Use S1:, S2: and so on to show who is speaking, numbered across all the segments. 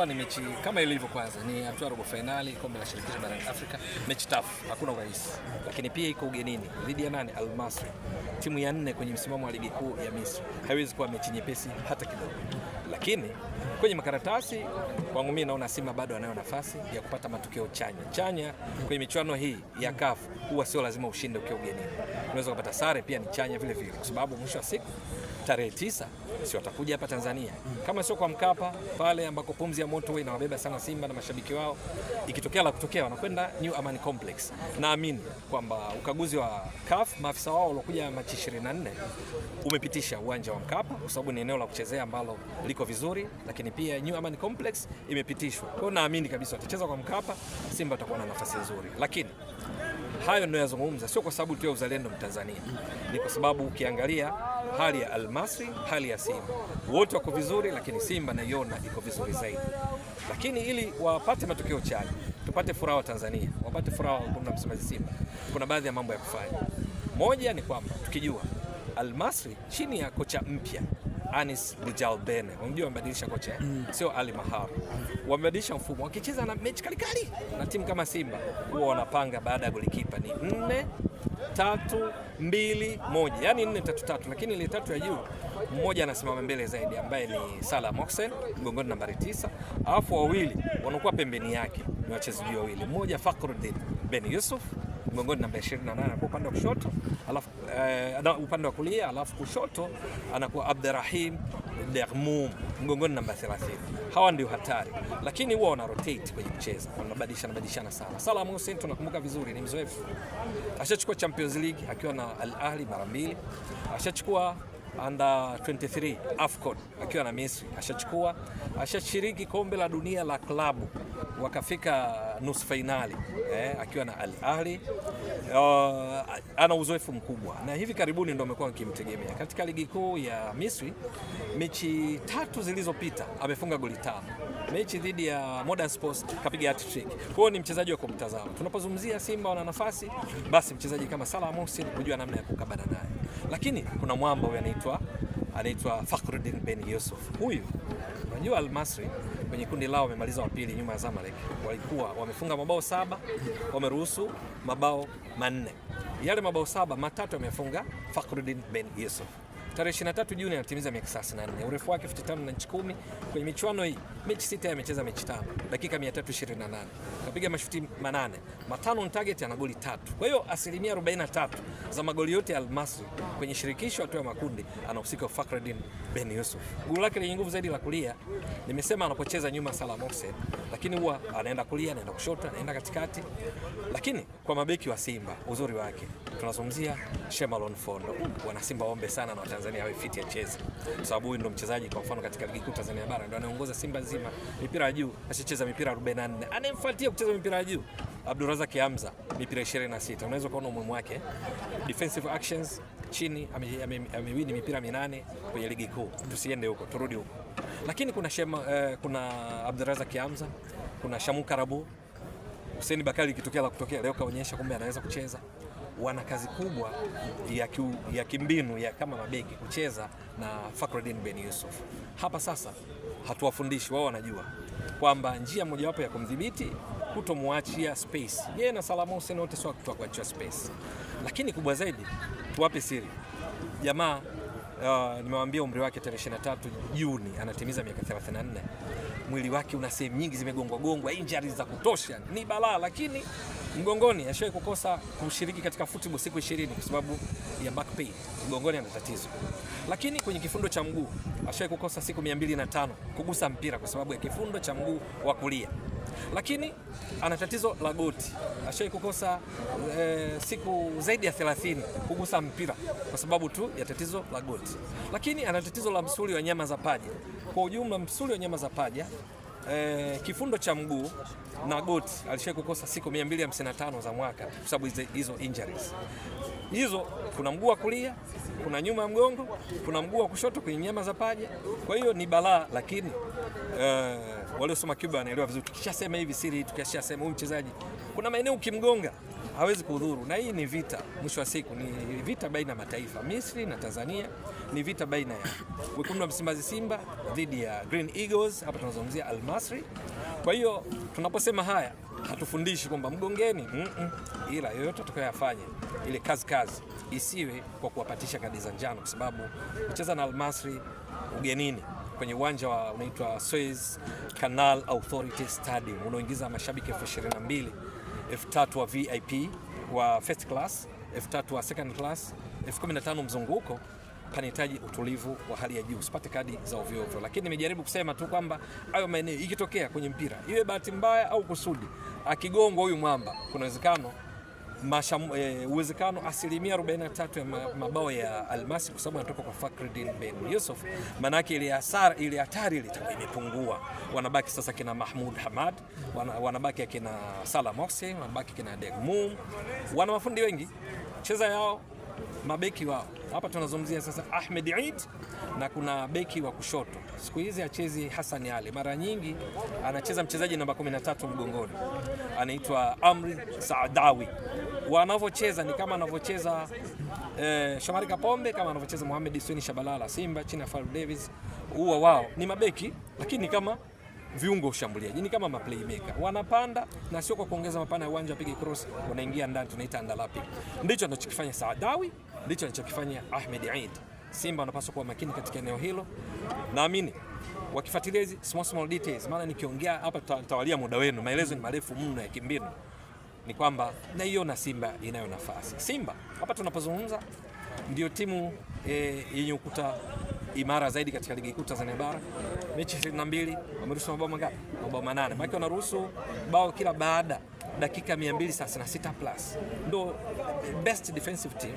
S1: Hapa ni mechi kama ilivyo, kwanza ni hatua robo finali kombe la shirikisho barani Afrika, mechi tough, hakuna urahisi. Lakini pia iko ugenini dhidi ya nani? Al Masry, timu ya 4 kwenye msimamo wa ligi kuu ya Misri. Haiwezi kuwa mechi nyepesi hata kidogo. Lakini kwenye makaratasi kwangu mimi naona Simba bado anayo nafasi ya kupata matokeo chanya kwenye michuano hii ya CAF. Huwa sio lazima ushinde ukiwa ugenini. Unaweza kupata sare, pia ni chanya vile vile, kwa sababu mwisho wa siku tarehe 9 si watakuja hapa Tanzania, kama sio kwa Mkapa pale ambako pumzi ya moto inawabeba sana Simba na mashabiki wao. Ikitokea la kutokea, wanakwenda New Amaan Complex. Naamini kwamba ukaguzi wa CAF, maafisa wao waliokuja Machi 24 umepitisha uwanja wa Mkapa kwa sababu ni eneo la kuchezea ambalo liko vizuri, lakini pia New Amaan Complex imepitishwa. Kwa hiyo naamini kabisa watacheza kwa Mkapa, Simba watakuwa na nafasi nzuri. Lakini hayo ninayozungumza sio kwa sababu tu ya uzalendo Mtanzania, ni kwa sababu ukiangalia hali ya Al Masry, hali ya Simba, wote wako vizuri, lakini Simba naiona iko vizuri zaidi. Lakini ili wapate matokeo chanya, tupate furaha wa Tanzania, wapate furaha wa msemaji Simba, kuna baadhi ya mambo ya kufanya. Moja ni kwamba tukijua Al Masry chini ya kocha mpya Anis Bujalbene, unajua wamebadilisha kocha, sio Ali Mahar. Wamebadilisha mfumo, wakicheza na mechi kali na timu kama Simba huwa wanapanga baada ya golikipa ni 4-3-2-1, yani 4-3-3, lakini ile tatu ya juu mmoja anasimama mbele zaidi ambaye ni Salah Mohsen mgongoni nambari 9, alafu wawili wanakuwa pembeni yake ni wachezaji wawili, mmoja Fakhruddin Ben Yusuf mgongoni namba 28 kwa upande wa kushoto, alafu upande wa kulia, alafu kushoto anakuwa Abderrahim Dermoum mgongoni namba 30. Hawa ndio hatari, lakini huwa wana rotate kwenye mchezo, wanabadilishana sana. Salah Mohsen tunakumbuka vizuri, ni mzoefu, ashachukua Champions League akiwa na Al Ahly mara 2, ashachukua under 23 AFCON akiwa na Misri, ashashiriki kombe la dunia la klabu wakafika nusu finali akiwa na Al Ahly. Ana uzoefu mkubwa na hivi karibuni ndio amekuwa akimtegemea katika ligi kuu ya Misri. Mechi 3 zilizopita amefunga goli 5. Mechi dhidi ya Modern Sports kapiga hat-trick. Kwa hiyo ni mchezaji wa kumtazama. Tunapozungumzia Simba wana nafasi, basi mchezaji kama Salah Mohsen kujua namna ya kukabana naye. Lakini kuna mwamba huyu anaitwa Fakhruddin Ben Yusuf. Huyu unajua Al Masry kwenye kundi lao wamemaliza wa pili nyuma ya Zamalek. Walikuwa wamefunga mabao 7, wameruhusu mabao 4. Yale mabao 7, matatu amefunga Fakhruddin Ben Yusuf. Tarehe 23 Juni anatimiza miaka 34. Urefu wake 55 na inchi 10. Kwenye michuano hii mechi 6 amecheza mechi 5, dakika 328. Kapiga mashuti 8, matano on target, ana goli 3. Kwa hiyo asilimia 43 za magoli yote ya Al Masry kwenye shirikisho hatua ya makundi anahusika Fakhruddin Ben Yusuf. Goli lake lenye nguvu zaidi la kulia, nimesema anapocheza nyuma Salah Mohsen, lakini huwa anaenda kulia, anaenda kushoto, anaenda katikati. Lakini kwa mabeki wa Simba uzuri wake, tunazungumzia Shemalon Fondo. Wana Simba ombe sana na Watanzania wawe fit ya cheza, kwa sababu huyu ndo mchezaji kwa mfano katika ligi kuu Tanzania bara ndo anaongoza Simba nzima mipira ya juu, ashacheza mipira 44. Anayemfuatia kucheza mipira ya juu Abdulrazak Hamza, mipira 26. Unaweza kuona umuhimu wake. Defensive actions chini, amewini mipira 8 kwenye ligi kuu. Tusiende huko, turudi huko. Lakini kuna Abdulrazak Hamza, kuna Shamu Karabu, Hussein Bakari kitokea la kutokea leo kaonyesha kumbe anaweza kucheza. Wana kazi kubwa ya kimbinu ya kama mabeki kucheza na Fakhruddin Ben Yusuf. Hapa sasa hatuwafundishi, wao wanajua kwamba njia mojawapo ya kumdhibiti kutomwachia space. Yeye na Salah Mohsen wote sio kutokuachia space. Lakini kubwa zaidi tuwape siri. Jamaa nimewaambia umri wake tarehe 23 Juni anatimiza miaka 34. Mwili wake una sehemu nyingi zimegongwa, injuries za kutosha, ni balaa. Lakini mgongoni ashawahi kukosa kushiriki katika football siku 20 kwa sababu ya back pain. Mgongoni ana tatizo. Lakini kwenye kifundo cha mguu ashawahi kukosa siku 205 kugusa mpira kwa sababu ya kifundo cha mguu wa kulia. Lakini ana tatizo la goti, ashawahi kukosa siku zaidi ya 30 kugusa mpira kwa sababu tu ya tatizo la goti. Lakini ana tatizo la msuli wa nyama za paja. Kwa ujumla msuli wa nyama za paja, kifundo cha mguu na goti alishawahi kukosa siku 255 za mwaka kwa sababu hizo injuries. Hizo kuna mguu wa kulia, kuna nyuma ya mgongo, kuna mguu wa kushoto kwenye nyama za paja. Kwa hiyo ni balaa, lakini waliosoma Cuba wanaelewa vizuri. Tukishasema hivi siri, tukishasema huyu mchezaji kuna maeneo ukimgonga hawezi kudhuru, na hii ni vita, mwisho wa siku ni vita baina ya mataifa, Misri na Tanzania, ni vita baina ya wekundu wa Msimbazi Simba dhidi ya Green Eagles, hapa tunazungumzia Al Masry. Kwa hiyo tunaposema haya hatufundishi kwamba mgongeni, ila yoyote atakayofanya ile kazi isiwe kwa kuwapatisha kadi za njano, kwa sababu kucheza na Al Masry ugenini kwenye uwanja wa unaitwa Suez Canal Authority Stadium unaoingiza mashabiki 22,000, 3,000 wa VIP wa first class, 3,000 wa second class, 15,000 mzunguko, panahitaji utulivu wa hali ya juu, usipate kadi za ovyo ovyo. Lakini nimejaribu kusema tu kwamba hayo maeneo ikitokea kwenye mpira, iwe bahati mbaya au kusudi, akigongwa huyu mwamba, kuna uwezekano 43% ya mabao ya Al Masry, kwa sababu anatoka kwa Fakhreddin Ben Yusuf, maana yake ile hatari itakuwa imepungua. Wanabaki sasa kina Mahmoud Hamad, wanabaki kina Salah Mohsen, wanabaki kina Degmoum, wana mafundi wengi cheza yao, mabeki wao. Hapa tunazungumzia sasa Ahmed Eid, na kuna beki wa kushoto siku hizi achezi Hassan Ali, mara nyingi anacheza mchezaji namba 13 mgongoni, anaitwa Amri Saadawi. Wanavyocheza ni kama anavyocheza Shomari Kapombe, kama anavyocheza Mohamed Hussein Shabalala Simba chini ya Fadlu Davis. Wao ni mabeki lakini kama viungo ushambuliaji, ni kama playmaker, wanapanda na sio kwa kuongeza mapana ya uwanja, apige cross, wanaingia ndani, tunaita underlapping. Ndicho anachokifanya Saadawi, ndicho anachokifanya Ahmed Eid. Simba wanapaswa kuwa makini katika eneo hilo. Naamini wakifuatilia hizi small details, maana nikiongea hapa tutawalia muda wenu, maelezo ni marefu mno ya kimbinu, ni kwamba naiona Simba inayo nafasi. Simba hapa tunapozungumza ndio timu yenye ukuta imara zaidi katika ligi kuu Tanzania bara. Mechi 22 wameruhusu mabao mangapi? Mabao 8. Maana wanaruhusu bao kila baada dakika 236 plus. Ndio best defensive team.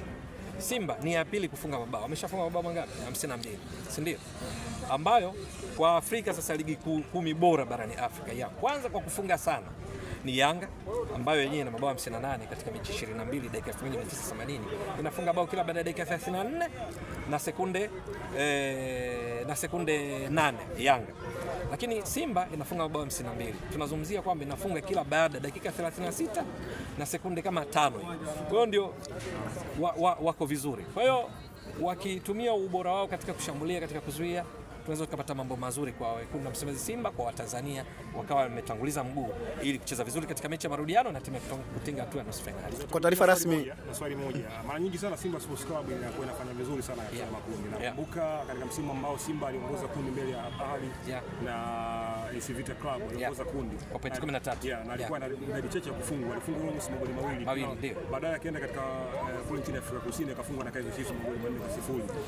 S1: Simba ni ya pili kufunga mabao. Wameshafunga mabao mangapi? 52. Si ndio? Ambayo kwa Afrika sasa ligi kuu 10 bora barani Afrika, ya kwanza kwa kufunga sana ni Yanga ambayo yenyewe ina mabao 58 katika mechi 22, dakika 1980 inafunga bao kila baada ya dakika 34 na sekunde 8 Yanga. Lakini Simba inafunga mabao 52. Tunazungumzia kwamba inafunga kila baada ya dakika 36 na sekunde kama 5. Kwa hiyo ndio wako vizuri. Kwa hiyo wakitumia ubora wao katika kushambulia, katika kuzuia, tunaweza kupata mambo mazuri kwa wekundu wa Msimbazi Simba, kwa Watanzania wakawa wametanguliza mguu ili kucheza vizuri katika mechi ya marudiano na timu kutinga hatua ya nusu finali.
S2: Kwa taarifa rasmi,
S3: swali moja. Mara nyingi sana Simba Sports Club inakuwa inafanya vizuri sana katika makundi. Nakumbuka katika msimu ambao Simba aliongoza kundi mbele ya Ahli na AC Vita Club aliongoza kundi
S1: kwa pointi 13.
S3: Na alikuwa na idadi chache ya kufungwa. Alifunga almost magoli mawili. Baadaye akaenda katika kule nchini Afrika Kusini akafungwa na Kaizer Chiefs magoli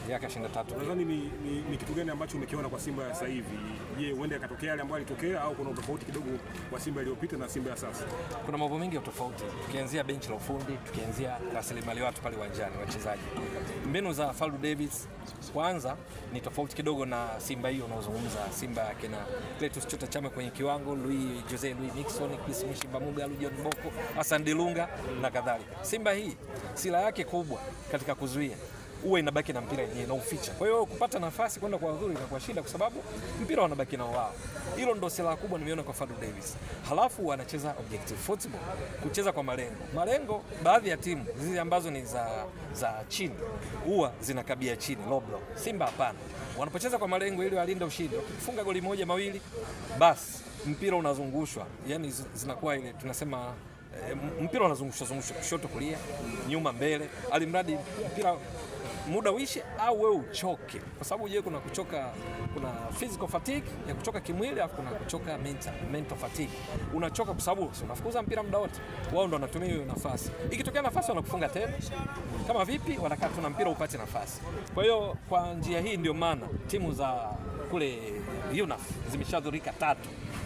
S3: 4-0.
S1: Akashinda 3.
S3: Nadhani ni kitu gani ambacho umekiona kwa Simba sasa hivi? Je, huenda ikatokea yale ambayo alitokea au kuna tofauti kidogo kwa Simba iliyopita na Simba ya sasa?
S1: Kuna mambo mengi ya tofauti. Tukianzia benchi la ufundi, tukianzia rasilimali watu pale uwanjani, wachezaji. Mbinu za Fadlu Davis kwanza ni tofauti kidogo na Simba hiyo unaozungumza. Simba kina Cletus Chota Chama kwenye kiwango, Louis Nixon, Chris Mushimba Muga, John Boko, Hassan Dilunga na kadhalika. Simba hii sila yake kubwa katika kuzuia uwe inabaki na mpira yenyewe na uficha. Kwa hiyo kupata nafasi kwenda kwa wadhuru inakuwa shida, kwa sababu mpira wanabaki nao wao. Hilo ndio silaha kubwa nimeona kwa Fadlu Davis. Halafu wanacheza objective football, kucheza kwa malengo. Baadhi ya timu hizi ambazo ni za chini huwa zinakabia chini low block. Simba hapana, wanapocheza kwa malengo ili walinde ushindi. Ukifunga goli 1 2, basi mpira unazungushwa, yani zinakuwa ile tunasema mpira unazungushwa kushoto kulia, nyuma mbele, alimradi mpira muda uishe au wewe uchoke, kwa sababu je, kuna kuchoka, kuna physical fatigue ya kuchoka kimwili, au kuna kuchoka mental fatigue. Unachoka kwa sababu unafukuza mpira muda wote, wao ndo wanatumia hiyo nafasi. Ikitokea nafasi wanakufunga tena, kama vipi, wanakaa tuna mpira upate nafasi. Kwa hiyo kwa njia hii ndio maana timu za kule UNAF zimeshadhurika 3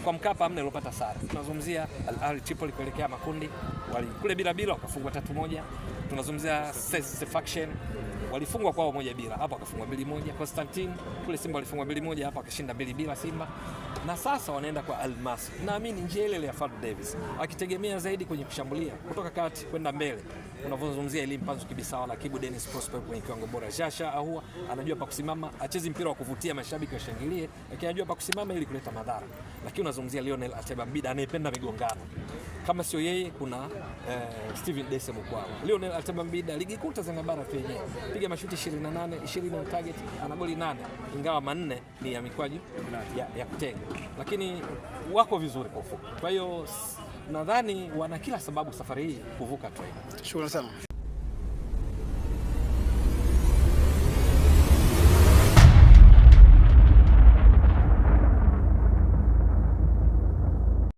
S1: kwa Mkapa, hamna iliyopata sare. Tunazungumzia Al Ahly Tripoli kuelekea makundi, wali kule bila wakafungwa 3-1. Tunazungumzia Sfaxien walifungwa kwao 1-0, hapa wakafungwa 2-1. Constantine kule Simba walifungwa 2-1, hapa wakashinda 2-0 Simba. Na sasa wanaenda kwa Al Masry. Naamini njia ile ya Fadlu Davis akitegemea zaidi kwenye kushambulia kutoka kati kwenda mbele. Unavozungumzia Elie Mpanzu Kibisawa na Kibu Dennis Prosper kwenye kiwango bora. Jasha Ahua anajua pa kusimama, achezi mpira wa kuvutia mashabiki washangilie, lakini anajua pa kusimama ili kuleta madhara. Lakini unazungumzia Lionel Ateba Mbida anayependa migongano. kama sio yeye kuna Steven Dese Mukwala. Lionel Ateba Mbida ligi kuu Tanzania bara penye piga mashuti 28, 20 on target, ana goli 8 ingawa 4 ni ya mikwaju ya kutenga, lakini wako vizuri kwa ufupi. Kwa hiyo nadhani wana kila sababu safari hii kuvuka tu.
S2: Shukrani sana.